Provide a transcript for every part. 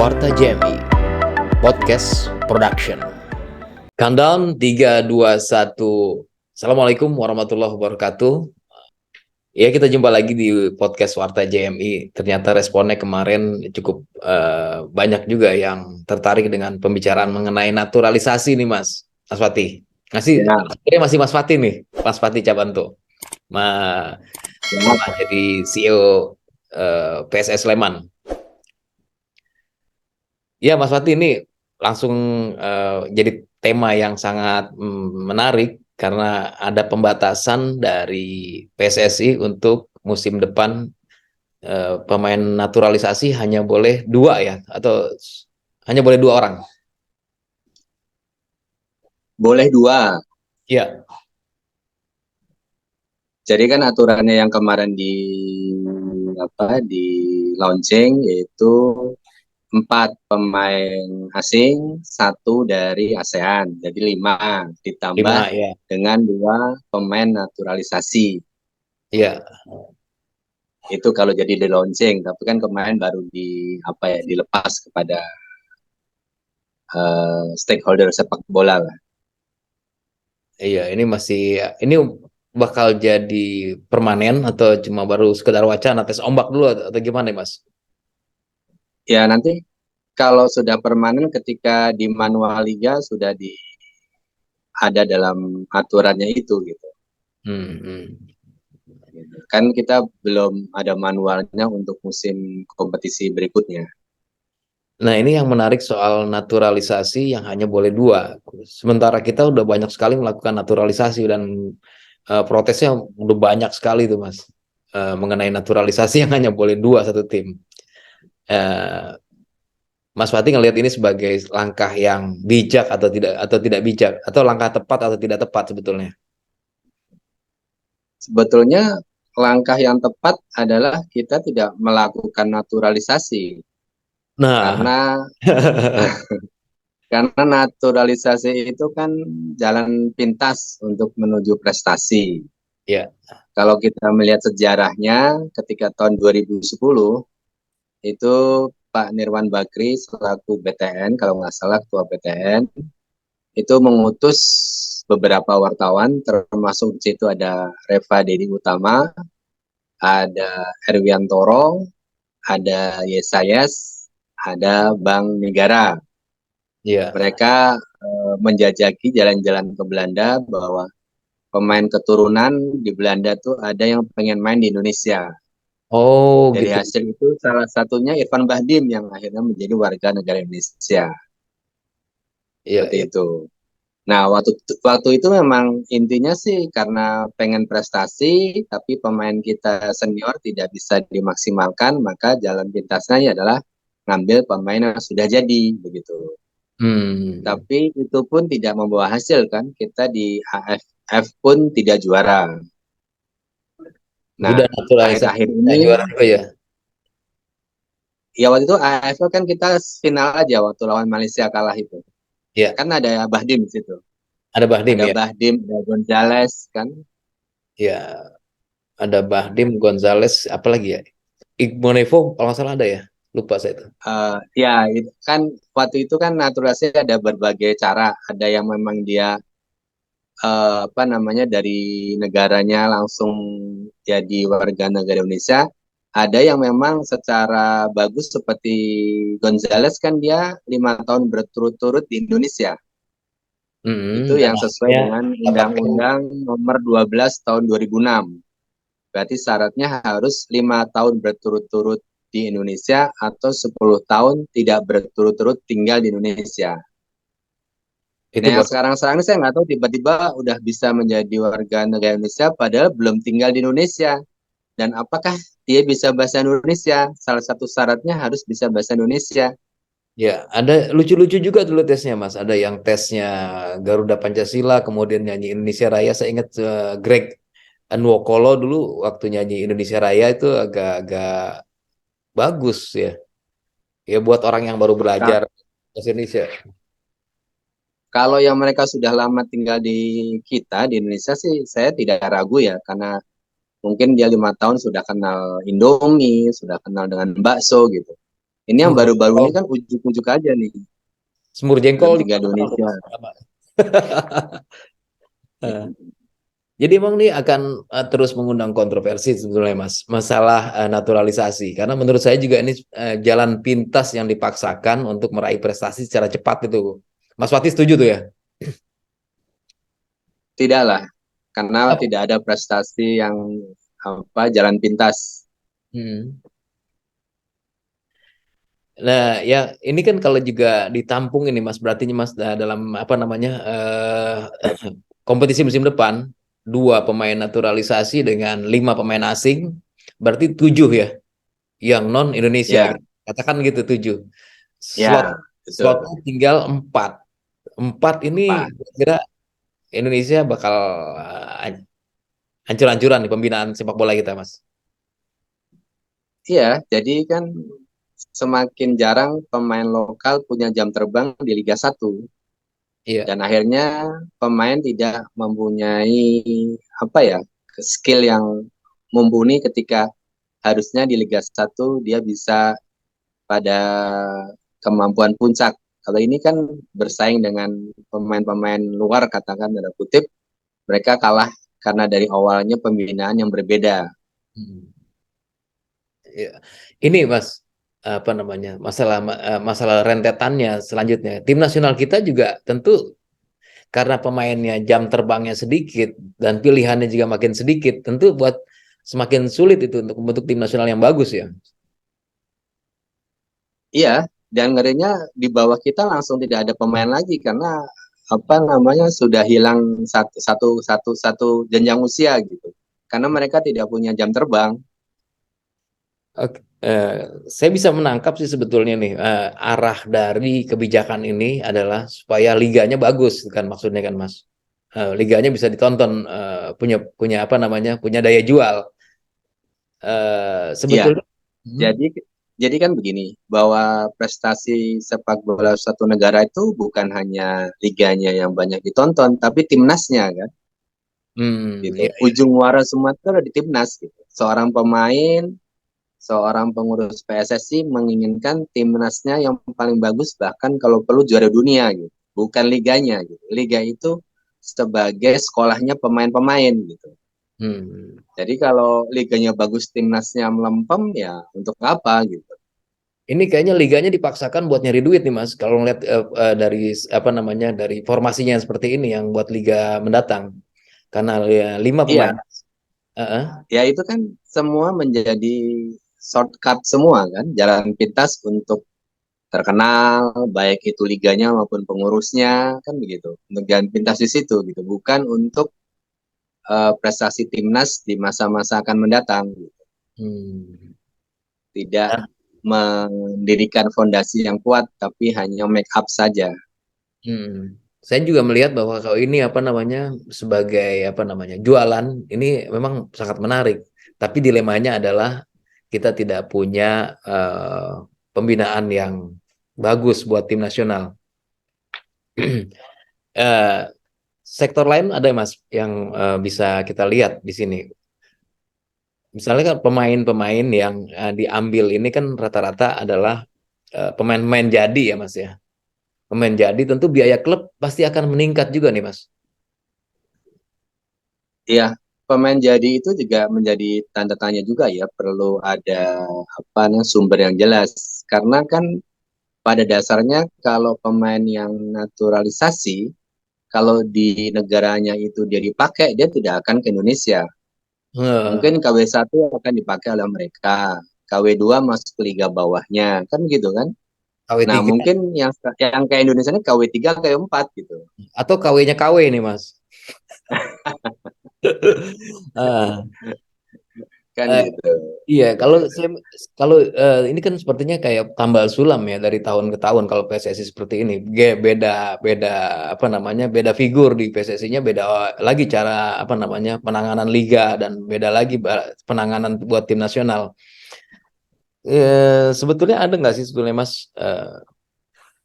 Warta JMI Podcast Production. Countdown 3, 2, 1. Assalamualaikum warahmatullahi wabarakatuh. Ya, kita jumpa lagi di podcast Warta JMI. Ternyata responnya kemarin cukup banyak juga yang tertarik dengan pembicaraan mengenai naturalisasi nih, Mas Fati. Masih Mas Fati nih, Mas Fati Cabanto. Jadi CEO PSS Sleman. Ya, Mas Fati, ini langsung jadi tema yang sangat menarik karena ada pembatasan dari PSSI untuk musim depan, pemain naturalisasi hanya boleh 2 ya, atau hanya boleh 2 orang? Boleh 2. Iya. Jadi kan aturannya yang kemarin di launching yaitu 4 pemain asing, 1 dari ASEAN, jadi 5 ditambah 5 ya. dengan 2 pemain naturalisasi. Iya. Itu kalau jadi di launching, tapi kan kemarin baru dilepas kepada stakeholder sepak bola lah. Iya, ini bakal jadi permanen atau cuma baru sekedar wacana, tes ombak dulu atau gimana, Mas? Ya nanti kalau sudah permanen ketika di manual liga sudah ada dalam aturannya itu gitu. Kan kita belum ada manualnya untuk musim kompetisi berikutnya. Nah, ini yang menarik soal naturalisasi yang hanya boleh 2. Sementara kita udah banyak sekali melakukan naturalisasi dan protesnya udah banyak sekali tuh, Mas, mengenai naturalisasi yang hanya boleh 2 satu tim. Mas Fatih ngelihat ini sebagai langkah yang bijak atau tidak bijak, atau langkah tepat atau tidak tepat sebetulnya? Sebetulnya langkah yang tepat adalah kita tidak melakukan naturalisasi. Nah, karena naturalisasi itu kan jalan pintas untuk menuju prestasi. ya. Kalau kita melihat sejarahnya, ketika tahun 2010 itu Pak Nirwan Bakri selaku BTN, kalau nggak salah ketua BTN, itu mengutus beberapa wartawan, termasuk di situ ada Reva Dedi Utama, ada Herwiantoro, ada Yesayas, ada Bang Negara. Iya. Mereka menjajaki jalan-jalan ke Belanda bahwa pemain keturunan di Belanda tuh ada yang pengen main di Indonesia. Oh, Dari gitu. hasil itu salah satunya Irfan Bahdim yang akhirnya menjadi warga negara Indonesia. Iya, Seperti iya. itu. Nah, waktu itu memang intinya sih karena pengen prestasi, tapi pemain kita senior tidak bisa dimaksimalkan, maka jalan pintasnya adalah ngambil pemain yang sudah jadi, begitu. Tapi itu pun tidak membawa hasil kan, kita di AFF pun tidak juara. Nah, Sudah naturalisasi akhir-akhir tidak ini, juara juga ya? ya waktu itu AFF kan kita final aja waktu lawan Malaysia kalah itu. Iya. Kan ada Bahdim di situ. Ada Bahdim Ada ya? Bahdim, ada Gonzales kan. Ya, ada Bahdim, Gonzales, apalagi ya? Igbonevo kalau nggak salah ada ya? Lupa saya itu. Ya, itu kan waktu itu kan naturalisasi ada berbagai cara. Ada yang memang dia dari negaranya langsung jadi warga negara Indonesia. Ada yang memang secara bagus seperti Gonzales kan dia 5 tahun berturut-turut di Indonesia. Itu Dan yang sesuai akhirnya dengan dapatkan. Undang-Undang Nomor 12 Tahun 2006. Berarti syaratnya harus 5 tahun berturut-turut di Indonesia atau 10 tahun tidak berturut-turut tinggal di Indonesia. Itu Nah, yang baru. sekarang-sekarang ini saya nggak tahu tiba-tiba udah bisa menjadi warga negara Indonesia padahal belum tinggal di Indonesia. Dan apakah dia bisa bahasa Indonesia? Salah satu syaratnya harus bisa bahasa Indonesia. Ya, ada lucu-lucu juga dulu tesnya, Mas. Ada yang tesnya Garuda Pancasila, kemudian nyanyi Indonesia Raya. Saya ingat Greg Nwokolo dulu waktu nyanyi Indonesia Raya itu agak-agak bagus ya. Ya, buat orang yang baru belajar bahasa Indonesia. Kalau yang mereka sudah lama tinggal di kita di Indonesia sih saya tidak ragu ya karena mungkin dia 5 tahun sudah kenal Indomie, sudah kenal dengan bakso gitu. Ini yang Semur baru-baru jengkol, ini kan ujuk-ujuk aja nih semur film jengkol juga 3 terkenal tuh, Indonesia. Mas. Eh, Jadi emang nih akan terus mengundang kontroversi sebetulnya Mas, masalah naturalisasi. Karena menurut saya juga ini jalan pintas yang dipaksakan untuk meraih prestasi secara cepat itu. Mas Wati setuju tuh ya? Tidaklah, karena Apa? tidak ada prestasi yang jalan pintas. Hmm. Nah, ya ini kan kalau juga ditampung ini Mas, berarti Mas dalam apa namanya kompetisi musim depan 2 pemain naturalisasi dengan 5 pemain asing, berarti 7 ya yang non Indonesia Ya, gitu. Katakan gitu 7. Slot ya, slotnya betul. tinggal 4. 4 ini Pak. kira Indonesia bakal hancur-hancuran di pembinaan sepak bola kita, Mas. Iya, jadi kan semakin jarang pemain lokal punya jam terbang di Liga 1, Iya. dan akhirnya pemain tidak mempunyai skill yang mumpuni ketika harusnya di Liga 1 dia bisa pada kemampuan puncak. Kalau ini kan bersaing dengan pemain-pemain luar, katakan tanda kutip, mereka kalah karena dari awalnya pembinaan yang berbeda. Hmm. Iya. Ini Mas, apa namanya? Masalah rentetannya selanjutnya. Tim nasional kita juga tentu karena pemainnya jam terbangnya sedikit dan pilihannya juga makin sedikit, tentu buat semakin sulit itu untuk membentuk tim nasional yang bagus ya. Iya, dan ngerinya di bawah kita langsung tidak ada pemain lagi karena sudah hilang satu jenjang usia gitu. Karena mereka tidak punya jam terbang. Oke, saya bisa menangkap sih sebetulnya nih arah dari kebijakan ini adalah supaya liganya bagus kan maksudnya kan Mas. Liganya bisa ditonton, punya punya apa namanya, punya daya jual. Iya, Sebetulnya. Hmm, jadi jadi kan begini, bahwa prestasi sepak bola suatu negara itu bukan hanya liganya yang banyak ditonton, tapi timnasnya kan, gitu. ya, ya. Ujung muara semua itu ada di timnas gitu. Seorang pengurus PSSI menginginkan timnasnya yang paling bagus, bahkan kalau perlu juara dunia gitu, bukan liganya gitu. Liga itu sebagai sekolahnya pemain-pemain gitu. Hmm. Jadi kalau liganya bagus timnasnya melempem, ya untuk apa gitu. Ini kayaknya liganya dipaksakan buat nyari duit nih Mas. Kalau ngeliat dari apa namanya, dari formasinya seperti ini yang buat liga mendatang. Karena ya, 5 pemain. Iya, Heeh. ya itu kan semua menjadi shortcut semua kan, jalan pintas untuk terkenal, baik itu liganya maupun pengurusnya, kan begitu. Untuk jalan pintas di situ gitu, bukan untuk prestasi timnas di masa-masa akan mendatang. Hmm. Tidak mendirikan fondasi yang kuat, tapi hanya make up saja. Hmm. Saya juga melihat bahwa kalau ini apa namanya sebagai apa namanya jualan ini memang sangat menarik. Tapi dilemanya adalah kita tidak punya pembinaan yang bagus buat tim nasional. Eh, Sektor lain ada Mas yang bisa kita lihat di sini. Misalnya kan pemain-pemain yang diambil ini kan rata-rata adalah pemain-pemain jadi ya Mas ya. Pemain jadi tentu biaya klub pasti akan meningkat juga nih Mas. Iya, pemain jadi itu juga menjadi tanda tanya juga ya, perlu ada sumber yang jelas. Karena kan pada dasarnya kalau pemain yang naturalisasi, kalau di negaranya itu dia dipakai, dia tidak akan ke Indonesia. Eh, Mungkin KW 1 akan dipakai oleh mereka, KW 2 masuk ke liga bawahnya, kan gitu kan. Nah, KW3 mungkin yang ke Indonesia ini KW 3, KW 4 gitu. atau KW-nya KW nih Mas. Ah, Kan eh, gitu. iya, kalau ini kan sepertinya kayak tambal sulam ya dari tahun ke tahun kalau PSSI seperti ini. Beda beda apa namanya? Beda figur di PSSI-nya, beda lagi cara apa namanya? Penanganan liga dan beda lagi penanganan buat tim nasional. Sebetulnya ada nggak sih sebetulnya Mas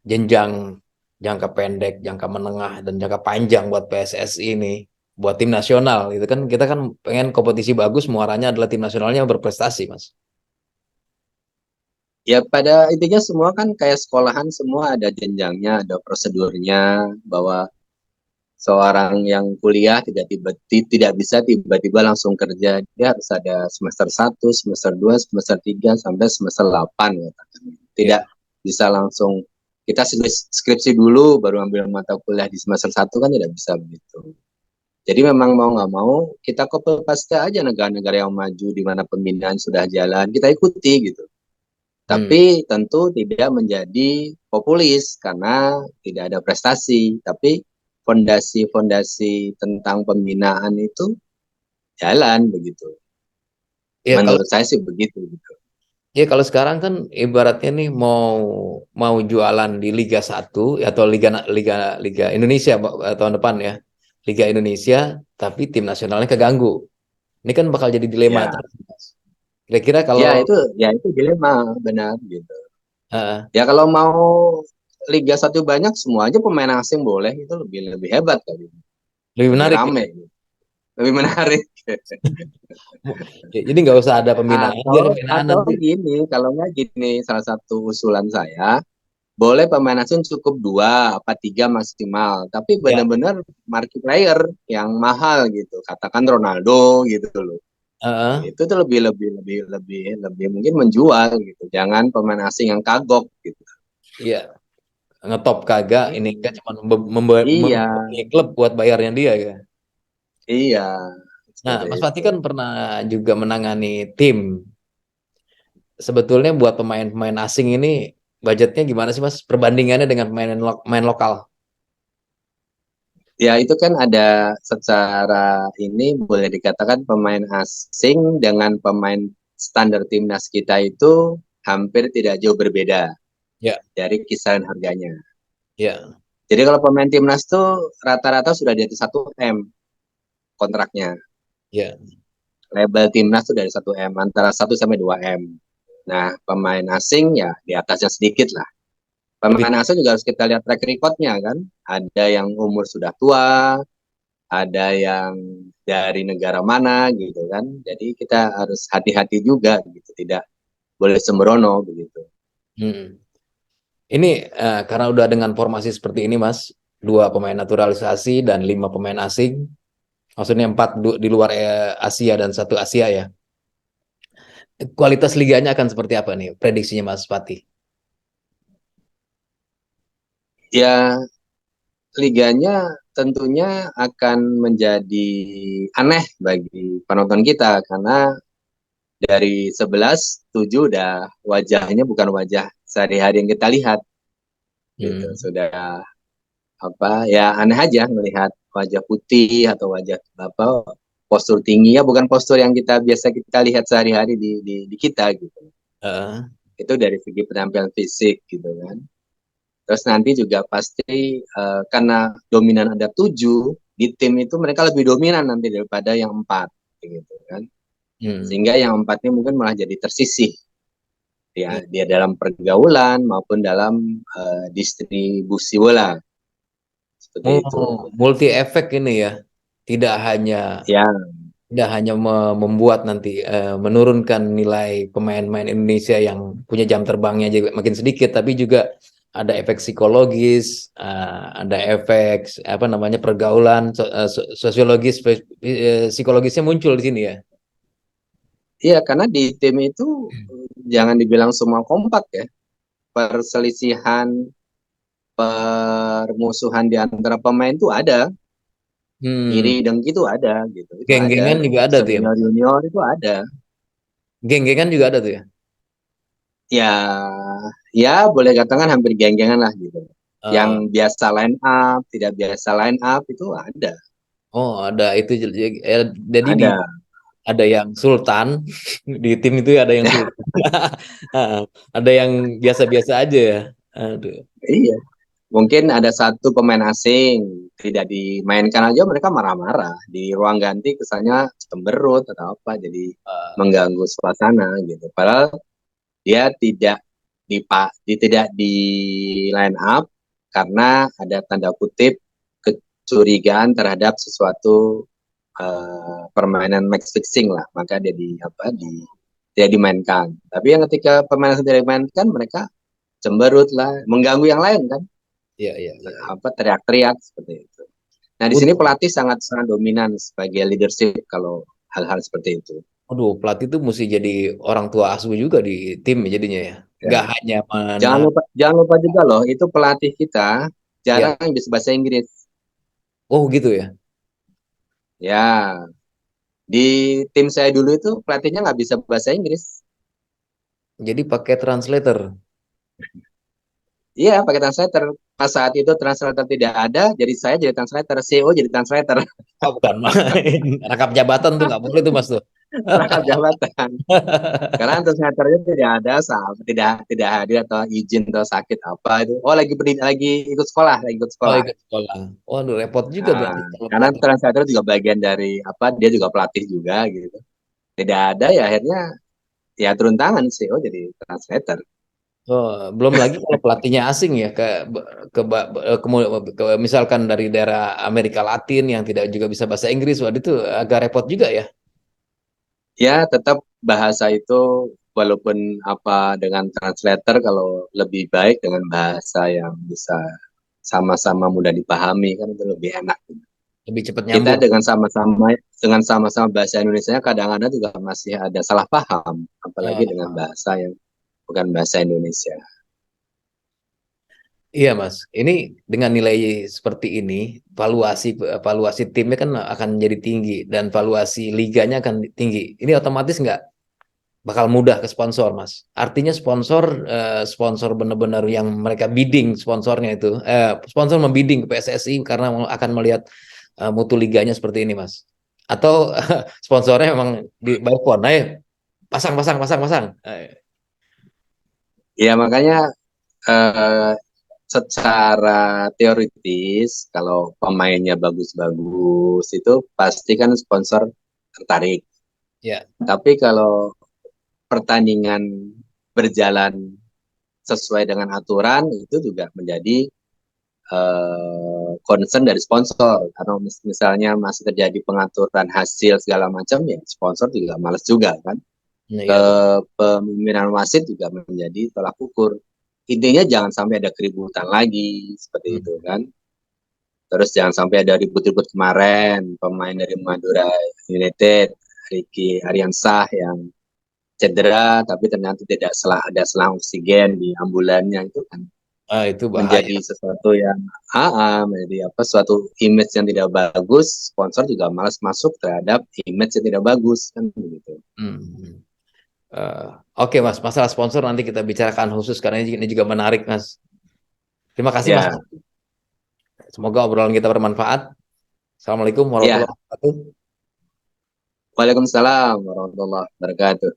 jenjang jangka pendek, jangka menengah dan jangka panjang buat PSSI ini, buat tim nasional gitu kan kita kan pengen kompetisi bagus muaranya adalah tim nasionalnya berprestasi Mas. Ya pada intinya semua kan kayak sekolahan, semua ada jenjangnya, ada prosedurnya, bahwa seorang yang kuliah tidak bisa tiba-tiba langsung kerja. Dia harus ada semester 1, semester 2, semester 3 sampai semester 8 ya. Tidak Ya. bisa langsung kita skripsi dulu baru ambil mata kuliah di semester 1, kan tidak bisa begitu. Jadi memang mau nggak mau kita copy paste aja negara-negara yang maju di mana pembinaan sudah jalan, kita ikuti gitu. Hmm. Tapi tentu tidak menjadi populis karena tidak ada prestasi. Tapi fondasi-fondasi tentang pembinaan itu jalan begitu. Ya kalau Menurut saya sih begitu gitu. ya kalau sekarang kan ibaratnya nih mau mau jualan di Liga 1 atau Liga Liga Liga Indonesia tahun depan ya. Liga Indonesia tapi tim nasionalnya keganggu. Ini kan bakal jadi dilema Ya, terus, Mas. Kira-kira kalau ya itu dilema benar gitu. eh, Ya kalau mau Liga 1 banyak semua aja pemain asing boleh, itu lebih lebih hebat kali. lebih Lebih menarik ya. rame, lebih menarik. Ya, jadi nggak usah ada pembinaan, biar pembinaan Atau nanti gini, kalau nggak gini, salah satu usulan saya, boleh pemain asing cukup 2 apa 3 maksimal, tapi ya benar-benar marquee player yang mahal gitu, katakan Ronaldo gitu loh. eh, Itu tuh lebih mungkin menjual gitu. Jangan pemain asing yang kagok gitu. ya ngetop kagak ini kan Hmm. cuma Iya, membebani klub buat bayarnya dia ya. iya, Nah, seperti Mas Fatih itu. kan pernah juga menangani tim. Sebetulnya buat pemain-pemain asing ini budgetnya gimana sih Mas? Perbandingannya dengan pemain lokal. Ya itu kan ada secara ini boleh dikatakan pemain asing dengan pemain standar timnas kita itu hampir tidak jauh berbeda Ya, dari kisaran harganya. ya, Jadi kalau pemain timnas tuh rata-rata sudah di atas 1 M kontraknya. ya. Label timnas tuh dari 1 M, antara 1 sampai 2 M. Nah, pemain asing ya di atasnya sedikit lah. Lebih. Pemain asing juga harus kita lihat track recordnya kan. Ada yang umur sudah tua, ada yang dari negara mana gitu kan. Jadi kita harus hati-hati juga gitu, tidak boleh sembrono begitu. Hmm. Ini karena udah dengan formasi seperti ini Mas, 2 pemain naturalisasi dan 5 pemain asing, maksudnya 4 di luar Asia dan 1 Asia ya. Kualitas liganya akan seperti apa nih prediksinya Mas Fatih? Ya, liganya tentunya akan menjadi aneh bagi penonton kita karena dari 11 7 udah wajahnya bukan wajah sehari-hari yang kita lihat gitu. Hmm. Sudah apa ya, aneh aja melihat wajah putih atau wajah apa postur tinggi, ya bukan postur yang kita biasa kita lihat sehari-hari di kita gitu. Eh, Itu dari segi penampilan fisik gitu kan. Terus nanti juga pasti karena dominan ada 7 di tim itu, mereka lebih dominan nanti daripada yang 4 gitu kan. hmm. Sehingga yang 4 ini mungkin malah jadi tersisih, ya dia dalam pergaulan maupun dalam distribusi bola seperti itu. Multi efek ini ya. Tidak hanya Ya, tidak hanya membuat nanti menurunkan nilai pemain-pemain Indonesia yang punya jam terbangnya juga makin sedikit, tapi juga ada efek psikologis, ada efek apa namanya pergaulan, sosiologis, psikologisnya muncul di sini ya. iya karena di tim itu jangan dibilang semua kompak ya. Perselisihan, permusuhan di antara pemain itu ada, Hmm, iri dengki itu ada gitu. Itu ada. geng-gengan juga ada tuh ya, Senior Mas. junior itu ada. Geng-gengan juga ada tuh ya. Ya, ya boleh katakan hampir geng-gengan lah gitu. Yang Eh, biasa line up, tidak biasa line up itu ada. oh, ada itu jadi Ada. ada yang sultan di tim itu ada yang sultan. Ada yang biasa-biasa aja ya. Aduh. Iya. Mungkin ada satu pemain asing tidak dimainkan aja mereka marah-marah. Di ruang ganti kesannya cemberut atau apa, jadi Eh, mengganggu suasana gitu. Padahal dia tidak di line up karena ada tanda kutip kecurigaan terhadap sesuatu permainan match fixing lah, maka dia tidak dimainkan. Tapi yang ketika pemain tidak dimainkan, mereka cemberut lah, mengganggu yang lain kan, Iya, iya, iya, iya. apa teriak-teriak seperti itu. Nah, di sini Untuk, pelatih sangat sangat dominan sebagai leadership kalau hal-hal seperti itu. aduh, pelatih itu mesti jadi orang tua asuh juga di tim jadinya ya. Ya. Nggak hanya mana, Jangan lupa juga loh, itu pelatih kita ya. jarang bisa bahasa Inggris. Oh gitu ya. Ya, di tim saya dulu itu pelatihnya nggak bisa bahasa Inggris. Jadi pakai translator. Iya, pakai translator. Pas saat itu translator tidak ada, jadi saya jadi translator, CEO jadi translator, Oh bukan main. Rangkap jabatan tuh nggak boleh tuh mas tuh. rangkap jabatan. Karena translatornya tidak ada, tidak tidak hadir atau izin atau sakit apa itu. Oh, lagi ikut sekolah, lagi ikut Oh sekolah. ikut sekolah. Waduh repot juga Nah, berarti kalau karena pelatih. translator juga bagian dari apa? Dia juga pelatih juga gitu. Tidak ada ya akhirnya ya turun tangan CEO jadi translator. Oh, belum lagi kalau pelatihnya asing ya misalkan dari daerah Amerika Latin yang tidak juga bisa bahasa Inggris, waduh itu agak repot juga ya. Ya, tetap bahasa itu walaupun apa dengan translator kalau lebih baik dengan bahasa yang bisa sama-sama mudah dipahami kan itu lebih enak. Lebih cepat Kita nyambung. dengan sama-sama bahasa Indonesia kadang-kadang juga masih ada salah paham, apalagi dengan Eh, bahasa yang bukan bahasa Indonesia. iya Mas, ini dengan nilai seperti ini, valuasi valuasi timnya kan akan jadi tinggi dan valuasi liganya akan tinggi. Ini otomatis nggak bakal mudah ke sponsor, Mas. Artinya sponsor benar-benar yang mereka bidding sponsornya itu, sponsor membidding ke PSSI karena akan melihat mutu liganya seperti ini, Mas. Atau sponsornya memang di by phone, ayo pasang, pasang, pasang, pasang. Ya makanya eh, secara teoritis kalau pemainnya bagus-bagus itu pasti kan sponsor tertarik. Ya, Tapi kalau pertandingan berjalan sesuai dengan aturan itu juga menjadi concern dari sponsor. Karena misalnya masih terjadi pengaturan hasil segala macam ya sponsor juga males juga kan. nah, iya betul. Kepemimpinan wasit juga menjadi tolak ukur. Intinya jangan sampai ada keributan lagi seperti Hmm. itu kan. Terus jangan sampai ada ribut-ribut kemarin pemain dari Madura United, Ricky Ariansah yang cedera tapi ternyata tidak ada selang oksigen di ambulannya itu kan Itu bahaya. menjadi sesuatu yang menjadi apa suatu image yang tidak bagus, sponsor juga malas masuk terhadap image yang tidak bagus kan begitu. Hmm. Eh, Oke Mas, masalah sponsor nanti kita bicarakan khusus karena ini juga menarik Mas. Terima kasih Mas. Ya, Semoga obrolan kita bermanfaat. Assalamualaikum ya. warahmatullahi wabarakatuh. Waalaikumsalam warahmatullahi wabarakatuh.